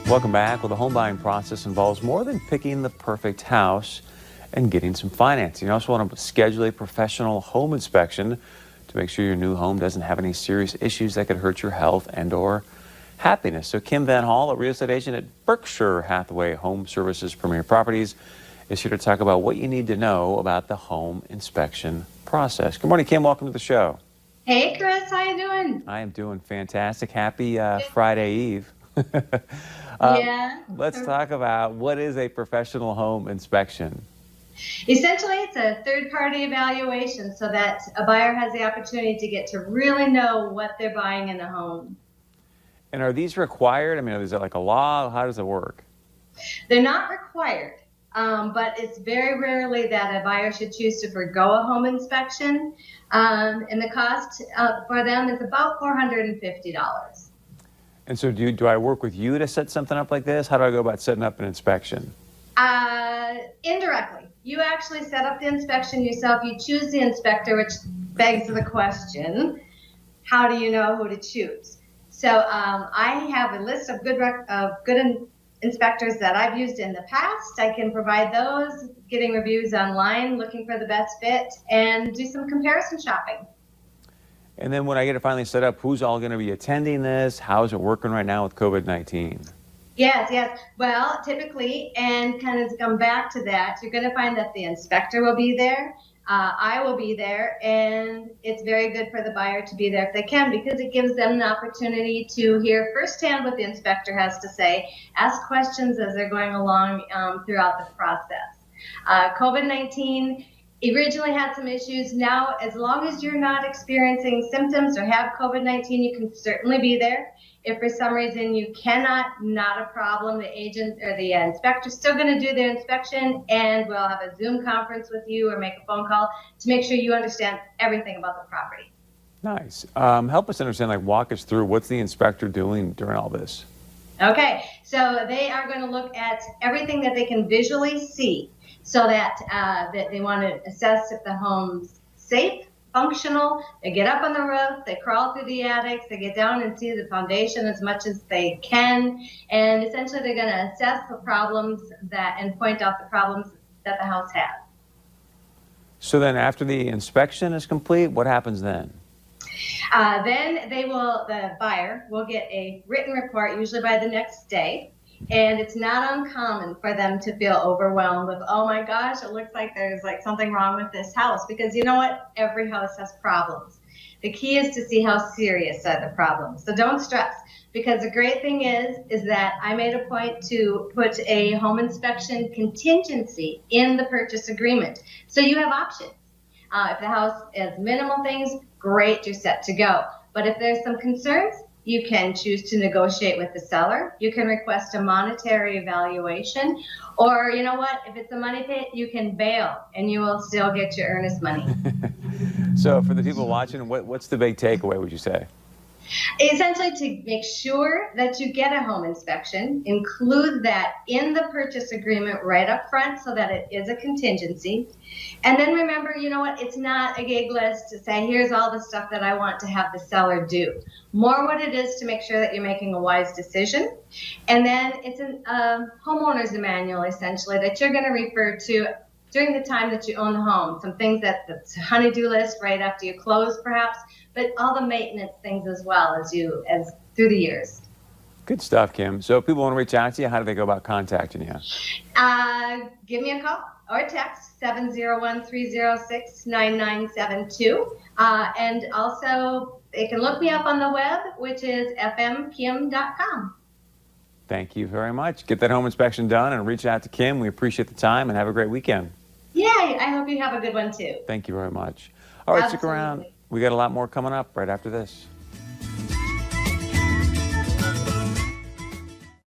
Welcome back. Well, the home buying process involves more than picking the perfect house and getting some financing. You also want to schedule a professional home inspection to make sure your new home doesn't have any serious issues that could hurt your health and/or happiness. So Kim Van Hall, a real estate agent at Berkshire Hathaway Home Services Premier Properties, is here to talk about what you need to know about the home inspection process. Good morning, Kim. Welcome to the show. Hey, Chris. How you doing? I am doing fantastic. Happy Friday Eve. Yeah. Let's talk about what is a professional home inspection. Essentially, it's a third-party evaluation so that a buyer has the opportunity to get to really know what they're buying in a home. And are these required? I mean, is it like a law? How does it work? They're not required, but it's very rarely that a buyer should choose to forgo a home inspection. And the cost for them is about $450. And so do I work with you to set something up like this? How do I go about setting up an inspection? Indirectly. You actually set up the inspection yourself. You choose the inspector, which begs the question, how do you know who to choose? So I have a list of good inspectors that I've used in the past. I can provide those, getting reviews online, looking for the best fit, and do some comparison shopping. And then when I get it finally set up, who's all going to be attending this? How is it working right now with COVID-19? Yes. Well, typically, and kind of come back to that, you're going to find that the inspector will be there. I will be there, and it's very good for the buyer to be there if they can, because it gives them the opportunity to hear firsthand what the inspector has to say, ask questions as they're going along throughout the process. COVID-19 originally had some issues. Now, as long as you're not experiencing symptoms or have COVID-19, you can certainly be there. If for some reason you cannot, not a problem. The agent or the inspector is still going to do their inspection, and we'll have a Zoom conference with you or make a phone call to make sure you understand everything about the property. Nice. Help us understand, walk us through what's the inspector doing during all this? Okay, so they are going to look at everything that they can visually see, so that they want to assess if the home's safe, functional. They get up on the roof, they crawl through the attics, they get down and see the foundation as much as they can, and essentially they're going to assess the problems and point out the problems that the house has. So then after the inspection is complete, what happens then? Then the buyer will get a written report, usually by the next day. And it's not uncommon for them to feel overwhelmed with, oh my gosh, it looks like there's something wrong with this house. Because you know what? Every house has problems. The key is to see how serious are the problems. So don't stress. Because the great thing is that I made a point to put a home inspection contingency in the purchase agreement. So you have options. If the house has minimal things, great, you're set to go. But if there's some concerns, you can choose to negotiate with the seller. You can request a monetary evaluation. Or, you know what, if it's a money pit, you can bail and you will still get your earnest money. So for the people watching, what's the big takeaway, would you say? Essentially, to make sure that you get a home inspection, include that in the purchase agreement right up front so that it is a contingency. And then remember, you know what, it's not a gig list to say, here's all the stuff that I want to have the seller do. More what it is to make sure that you're making a wise decision. And then it's a homeowner's manual, essentially, that you're going to refer to during the time that you own the home. Some things that the honey-do list right after you close, perhaps, but all the maintenance things as well as through the years. Good stuff, Kim. So if people want to reach out to you, how do they go about contacting you? Give me a call or text 701-306-9972. And also they can look me up on the web, which is fmkim.com. Thank you very much. Get that home inspection done and reach out to Kim. We appreciate the time and have a great weekend. Yeah, I hope you have a good one too. Thank you very much. All right, Absolutely. stick around. We got a lot more coming up right after this.